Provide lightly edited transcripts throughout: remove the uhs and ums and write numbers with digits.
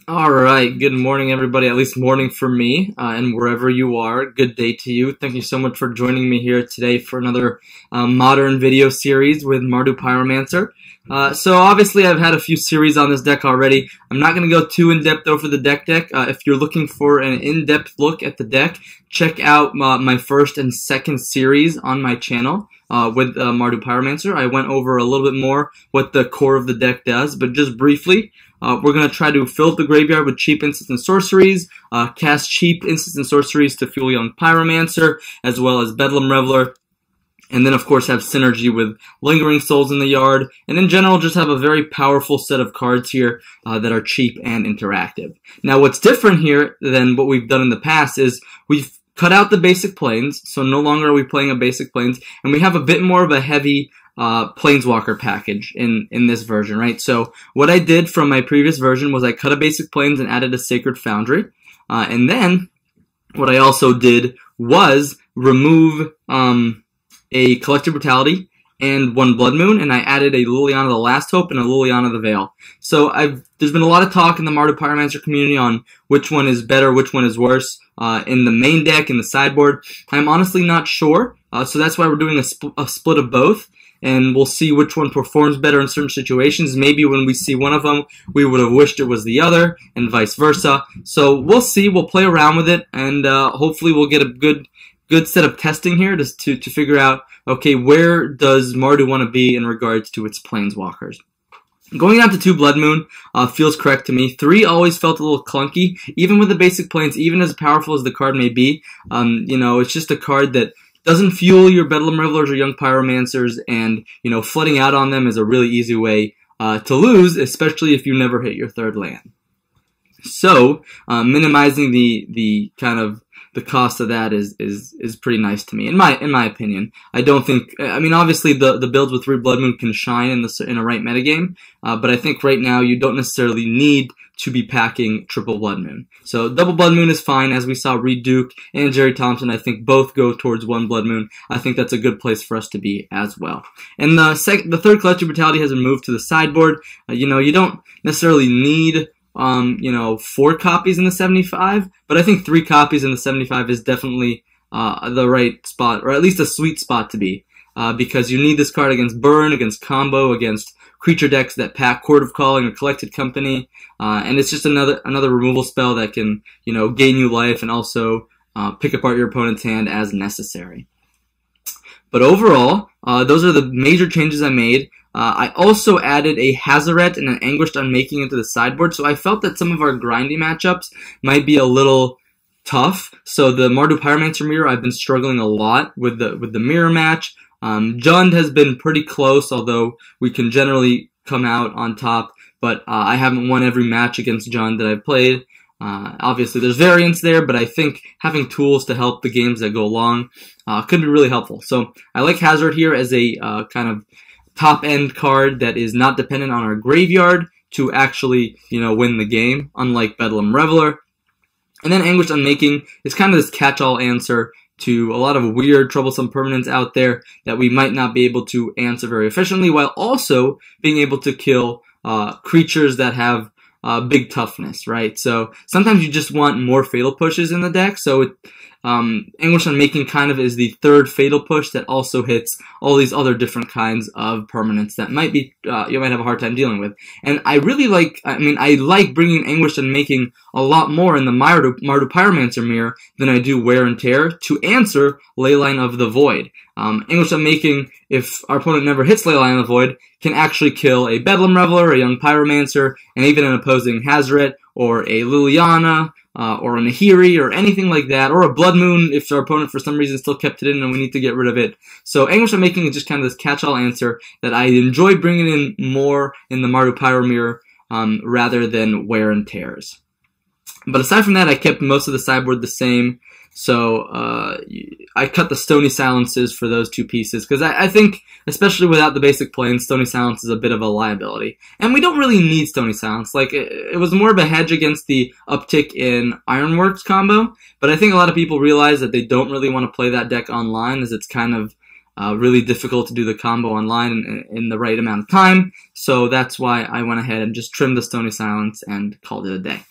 All right, good morning, everybody. At least morning for me, and wherever you are, good day to you. Thank you so much for joining me here today for another modern video series with Mardu Pyromancer. So obviously, I've had a few series on this deck already. I'm not going to go too in-depth over the deck. If you're looking for an in-depth look at the deck, check out my first and second series on my channel. With Mardu Pyromancer. I went over a little bit more what the core of the deck does, but just briefly, we're going to try to fill up the graveyard with cheap instants and sorceries, cast cheap instants and sorceries to fuel Young Pyromancer, as well as Bedlam Reveler, and then of course have synergy with Lingering Souls in the yard, and in general just have a very powerful set of cards here that are cheap and interactive. Now what's different here than what we've done in the past is we've cut out the basic planes, so no longer are we playing a basic planes, and we have a bit more of a heavy planeswalker package in this version, right? So what I did from my previous version was I cut a basic planes and added a Sacred Foundry, and then what I also did was remove a Collective Brutality and one Blood Moon, and I added a Liliana the Last Hope and a Liliana the Veil. So there's been a lot of talk in the Mardu Pyromancer community on which one is better, which one is worse in the main deck, in the sideboard. I'm honestly not sure, so that's why we're doing a split of both, and we'll see which one performs better in certain situations. Maybe when we see one of them, we would have wished it was the other, and vice versa. So we'll see, we'll play around with it, and hopefully we'll get a good set of testing here to figure out, okay, where does Mardu want to be in regards to its planeswalkers? Going down to 2 Blood Moon feels correct to me. 3 always felt a little clunky, even with the basic planes, even as powerful as the card may be. You know, it's just a card that doesn't fuel your Bedlam Revelers or Young Pyromancers, and, you know, flooding out on them is a really easy way to lose, especially if you never hit your 3rd land. So, minimizing the kind of the cost of that is pretty nice to me, in my opinion. I don't think, I mean, obviously the builds with 3 Blood Moon can shine in a right metagame, but I think right now you don't necessarily need to be packing triple Blood Moon. So double Blood Moon is fine, as we saw Reed Duke and Jerry Thompson. I think both go towards 1 Blood Moon. I think that's a good place for us to be as well. And the 3rd Collective Brutality has been moved to the sideboard. You know, you don't necessarily need you know, 4 copies in the 75, but I think 3 copies in the 75 is definitely the right spot, or at least a sweet spot to be, because you need this card against burn, against combo, against creature decks that pack Court of Calling or Collected Company, and it's just another removal spell that can, you know, gain you life and also pick apart your opponent's hand as necessary. But overall, those are the major changes I made. I also added a Hazaret and an Anguished Unmaking into the sideboard, so I felt that some of our grindy matchups might be a little tough. So the Mardu Pyromancer mirror, I've been struggling a lot with the mirror match. Jund has been pretty close, although we can generally come out on top, but I haven't won every match against Jund that I've played. Obviously, there's variance there, but I think having tools to help the games that go along could be really helpful. So I like Hazard here as a kind of top-end card that is not dependent on our graveyard to actually, you know, win the game, unlike Bedlam Reveler. And then Anguished Unmaking is kind of this catch-all answer to a lot of weird, troublesome permanents out there that we might not be able to answer very efficiently, while also being able to kill creatures that have big toughness, right? So sometimes you just want more fatal pushes in the deck, so Anguished Unmaking kind of is the 3rd fatal push that also hits all these other different kinds of permanents that might be you might have a hard time dealing with. And I really like, I like bringing Anguished Unmaking a lot more in the Mardu Pyromancer mirror than I do Wear and Tear to answer Leyline of the Void. Anguished Unmaking, if our opponent never hits Leyline of the Void, can actually kill a Bedlam Reveler, a Young Pyromancer, and even an opposing Hazaret, or a Liliana, or a Nahiri, or anything like that, or a Blood Moon if our opponent for some reason still kept it in and we need to get rid of it. So Anguished Unmaking is just kind of this catch-all answer that I enjoy bringing in more in the Mardu Pyro mirror rather than Wear and Tears. But aside from that, I kept most of the sideboard the same. So I cut the Stony Silences for those 2 pieces, because I think, especially without the basic planes, Stony Silence is a bit of a liability. And we don't really need Stony Silence. Like, it was more of a hedge against the uptick in Ironworks combo, but I think a lot of people realize that they don't really want to play that deck online, as it's kind of really difficult to do the combo online in the right amount of time. So that's why I went ahead and just trimmed the Stony Silence and called it a day.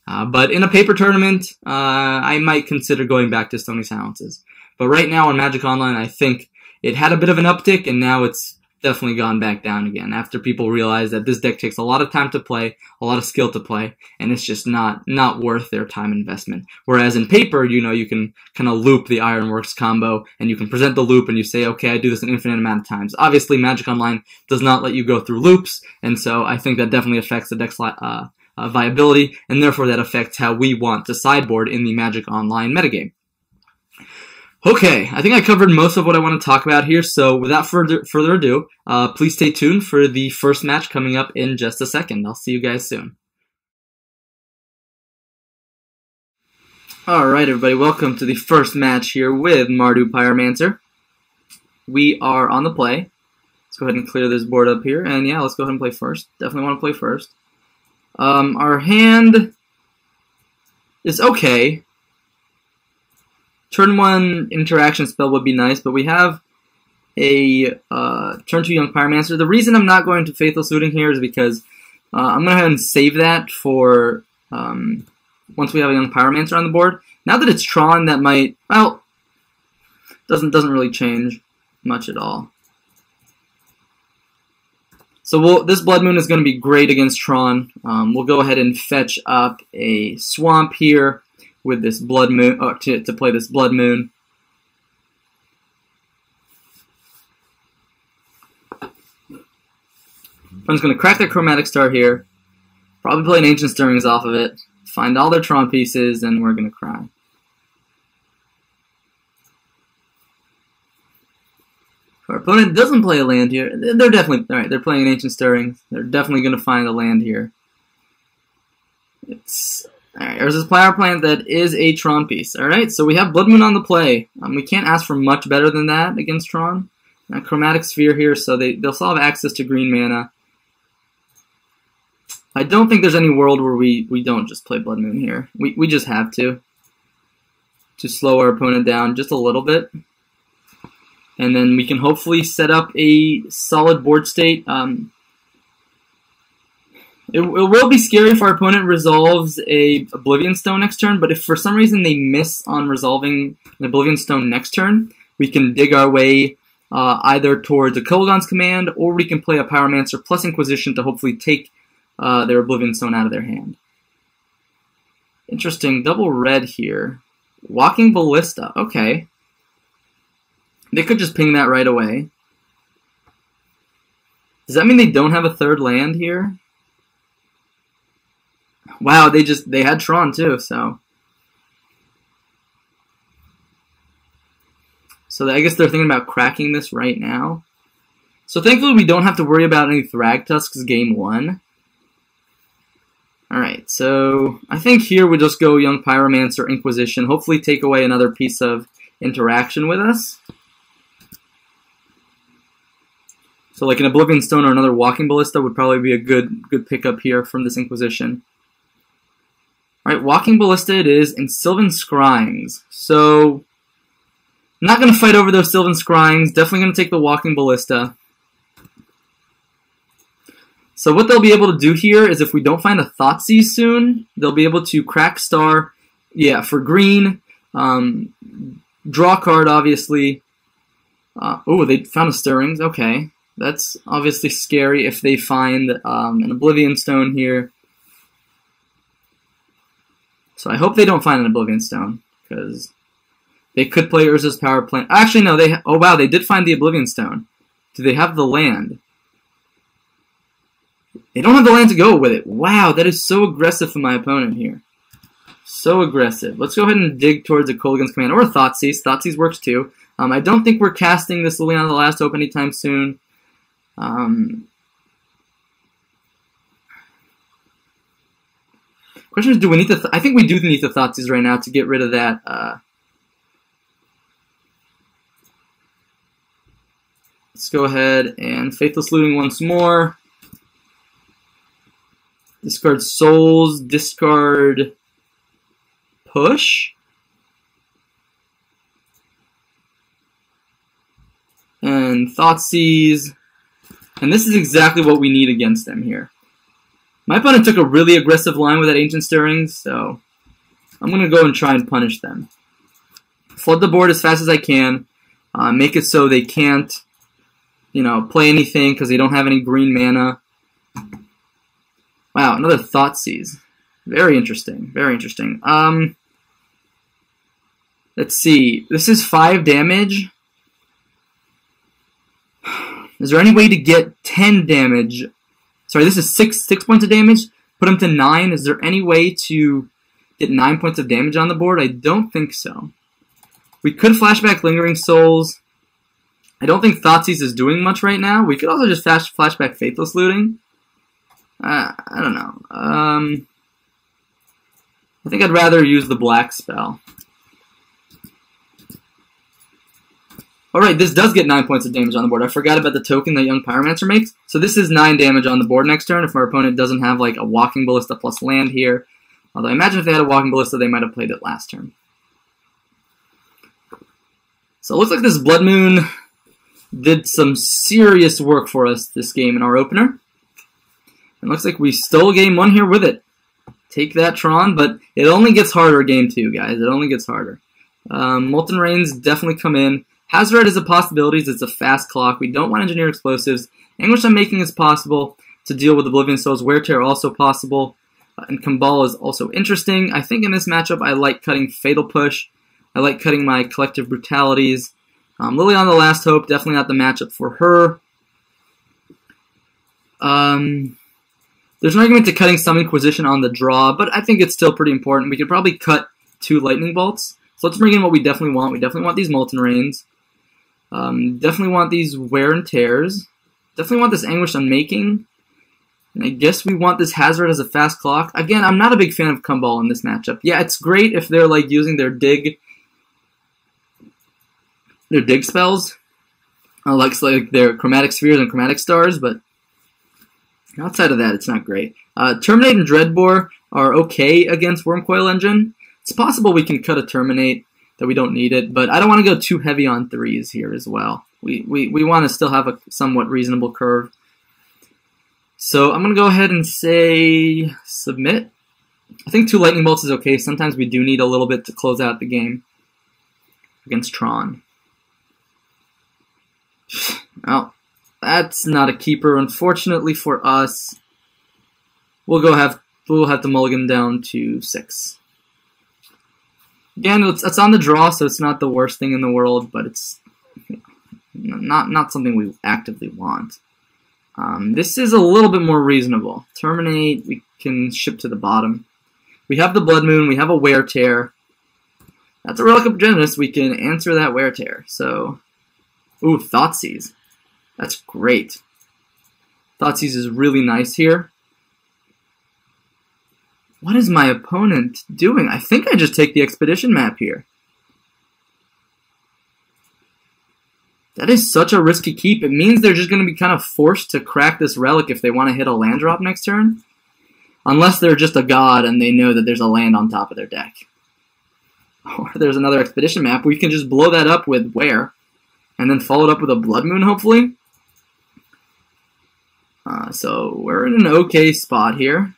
But in a paper tournament, I might consider going back to Stony Silences. But right now on Magic Online, I think it had a bit of an uptick, and now it's definitely gone back down again after people realize that this deck takes a lot of time to play, a lot of skill to play, and it's just not worth their time investment. Whereas in paper, you can kind of loop the Ironworks combo, and you can present the loop and you say, okay, I do this an infinite amount of times. Obviously, Magic Online does not let you go through loops, and so I think that definitely affects the deck's viability, and therefore that affects how we want to sideboard in the Magic Online metagame. Okay, I think I covered most of what I want to talk about here, so without further ado, please stay tuned for the first match coming up in just a second. I'll see you guys soon. Alright everybody, welcome to the first match here with Mardu Pyromancer. We are on the play. Let's go ahead and clear this board up here, and yeah, let's go ahead and play first. Definitely want to play first. Our hand is okay. Turn 1 interaction spell would be nice, but we have a turn 2 Young Pyromancer. The reason I'm not going to Faithless Looting here is because I'm going to go ahead and save that for once we have a Young Pyromancer on the board. Now that it's Tron, that might, well, doesn't really change much at all. So this Blood Moon is going to be great against Tron. We'll go ahead and fetch up a Swamp here with this Blood Moon, to play this Blood Moon. I'm just going to crack that Chromatic Star here. Probably play an Ancient Stirrings off of it. Find all their Tron pieces, and we're going to cry. Our opponent doesn't play a land here. They're definitely, alright, they're playing an Ancient Stirrings. They're definitely going to find a land here. Alright, there's this Power Plant that is a Tron piece. Alright, so we have Blood Moon on the play. We can't ask for much better than that against Tron. Chromatic Sphere here, so they'll still have access to green mana. I don't think there's any world where we don't just play Blood Moon here. We just have to slow our opponent down just a little bit. And then we can hopefully set up a solid board state. It will be scary if our opponent resolves a Oblivion Stone next turn, but if for some reason they miss on resolving an Oblivion Stone next turn, we can dig our way either towards a Kolaghan's Command, or we can play a Pyromancer plus Inquisition to hopefully take their Oblivion Stone out of their hand. Interesting, double red here. Walking Ballista, okay. They could just ping that right away. Does that mean they don't have a third land here? Wow, they had Tron too, so I guess they're thinking about cracking this right now. So thankfully we don't have to worry about any Thragtusks game 1. Alright, so I think here we just go Young Pyromancer, Inquisition, hopefully take away another piece of interaction with us. So like an Oblivion Stone or another Walking Ballista would probably be a good pickup here from this Inquisition. Alright, Walking Ballista it is, and Sylvan Scryings. So, not going to fight over those Sylvan Scryings, definitely going to take the Walking Ballista. So what they'll be able to do here is if we don't find a Thoughtseize soon, they'll be able to crack Star, yeah, for green, draw card obviously. Oh, they found a Stirrings, okay. That's obviously scary if they find an Oblivion Stone here. So I hope they don't find an Oblivion Stone, because they could play Urza's Power Plant. Actually, no, oh wow, they did find the Oblivion Stone. Do they have the land? They don't have the land to go with it. Wow, that is so aggressive for my opponent here. So aggressive. Let's go ahead and dig towards a Kolaghan's Command, or a Thoughtseize. Thoughtseize works too. I don't think we're casting this Liliana the Last Hope anytime soon. Question is, do we need to? I think we do need the Thoughtseize right now to get rid of that. Let's go ahead and Faithless Looting once more. Discard Souls, discard Push. And Thoughtseize. And this is exactly what we need against them here. My opponent took a really aggressive line with that Ancient Stirrings, so I'm going to go and try and punish them. Flood the board as fast as I can. Make it so they can't, you know, play anything because they don't have any green mana. Wow, another Thoughtseize. Very interesting. Very interesting. Let's see. This is 5 damage. Is there any way to get 10 damage? Sorry, this is 6 points of damage. Put him to 9. Is there any way to get 9 points of damage on the board? I don't think so. We could flashback Lingering Souls. I don't think Thoughtseize is doing much right now. We could also just flashback Faithless Looting. I don't know. I think I'd rather use the black spell. Alright, this does get 9 points of damage on the board. I forgot about the token that Young Pyromancer makes. So this is 9 damage on the board next turn if our opponent doesn't have like a Walking Ballista plus land here. Although I imagine if they had a Walking Ballista, they might have played it last turn. So it looks like this Blood Moon did some serious work for us this game in our opener. It looks like we stole game 1 here with it. Take that, Tron, but it only gets harder game 2, guys. It only gets harder. Molten Rains definitely come in. Hazard is a possibility. It's a fast clock. We don't want Engineer Explosives. Anguish Unmaking is possible to deal with Oblivion Souls. Wear Tear also possible. And Kambal is also interesting. I think in this matchup I like cutting Fatal Push. I like cutting my Collective Brutalities. Liliana the Last Hope, definitely not the matchup for her. There's an argument to cutting some Inquisition on the draw, but I think it's still pretty important. We could probably cut 2 Lightning Bolts. So let's bring in what we definitely want. We definitely want these Molten Rains. Definitely want these Wear and Tears. Definitely want this Anguish Unmaking. And I guess we want this Hazard as a fast clock. Again, I'm not a big fan of Kambal in this matchup. Yeah, it's great if they're like using their dig spells. Like their Chromatic Spheres and Chromatic Stars, but outside of that, it's not great. Terminate and Dreadbore are okay against Wormcoil Engine. It's possible we can cut a Terminate, that we don't need it, but I don't want to go too heavy on 3s here as well. We want to still have a somewhat reasonable curve. So I'm going to go ahead and say submit. I think 2 Lightning Bolts is okay. Sometimes we do need a little bit to close out the game against Tron. Well, that's not a keeper, unfortunately for us. We'll have to mulligan down to 6. Again, it's on the draw, so it's not the worst thing in the world, but it's not something we actively want. This is a little bit more reasonable. Terminate, we can ship to the bottom. We have the Blood Moon, we have a Wear Tear. That's a Relic of Progenitus, we can answer that Wear Tear. So, ooh, Thoughtseize. That's great. Thoughtseize is really nice here. What is my opponent doing? I think I just take the Expedition map here. That is such a risky keep. It means they're just going to be kind of forced to crack this Relic if they want to hit a land drop next turn. Unless they're just a god and they know that there's a land on top of their deck. Or there's another Expedition map. We can just blow that up with Wear. And then follow it up with a Blood Moon, hopefully. So we're in an okay spot here.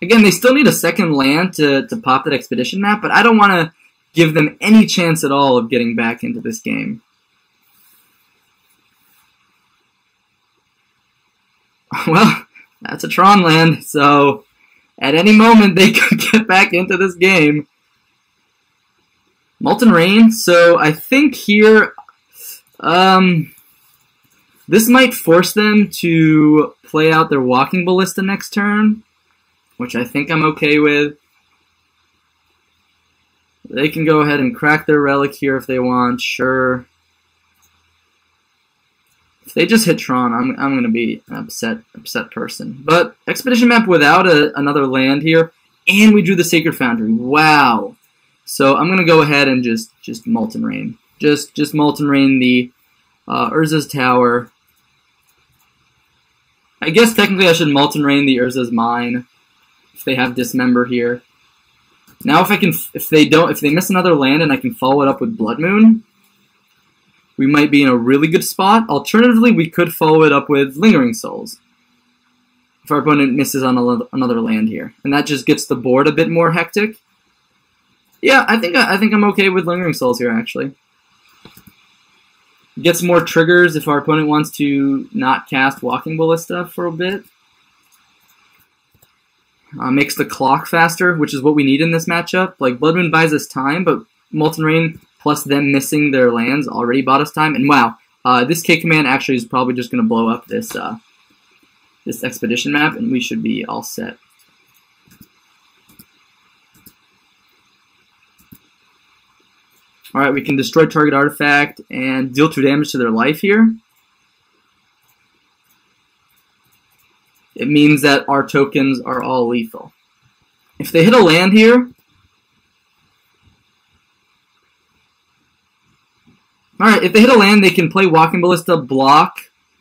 Again, they still need a second land to pop that Expedition map, but I don't want to give them any chance at all of getting back into this game. Well, that's a Tron land, so at any moment they could get back into this game. Molten Rain, so I think here, this might force them to play out their Walking Ballista next turn, which I think I'm okay with. They can go ahead and crack their Relic here if they want, sure. If they just hit Tron, I'm going to be an upset person. But Expedition map without another land here, and we drew the Sacred Foundry. Wow. So I'm going to go ahead and just Molten Rain. Just Molten Rain the Urza's Tower. I guess technically I should Molten Rain the Urza's Mine if they have Dismember here. Now if they miss another land and I can follow it up with Blood Moon, we might be in a really good spot. Alternatively, we could follow it up with Lingering Souls if our opponent misses on another land here, and that just gets the board a bit more hectic. Yeah, I think I'm okay with Lingering Souls here, actually. Gets more triggers if our opponent wants to not cast Walking Ballista for a bit. Makes the clock faster, which is what we need in this matchup. Like, Blood Moon buys us time, but Molten Rain plus them missing their lands already bought us time. And wow, this K command actually is probably just going to blow up this this expedition map, and we should be all set. Alright, we can destroy target artifact and deal 2 damage to their life here. It means that our tokens are all lethal. If they hit a land here, alright, if they hit a land, they can play Walking Ballista, block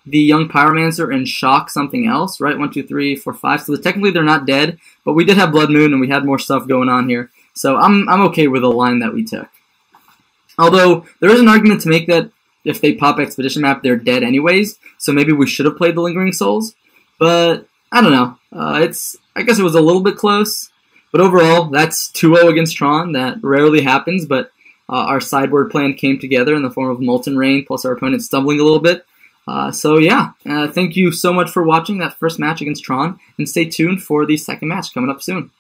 the Young Pyromancer, and shock something else, right? 1, 2, 3, 4, 5. So technically they're not dead, but we did have Blood Moon and we had more stuff going on here. So I'm okay with the line that we took. Although, there is an argument to make that if they pop Expedition Map, they're dead anyways, so maybe we should have played the Lingering Souls. But, I don't know. I guess it was a little bit close. But overall, that's 2-0 against Tron. That rarely happens, but our sideboard plan came together in the form of Molten Rain, plus our opponent stumbling a little bit. So yeah, thank you so much for watching that first match against Tron, and stay tuned for the second match coming up soon.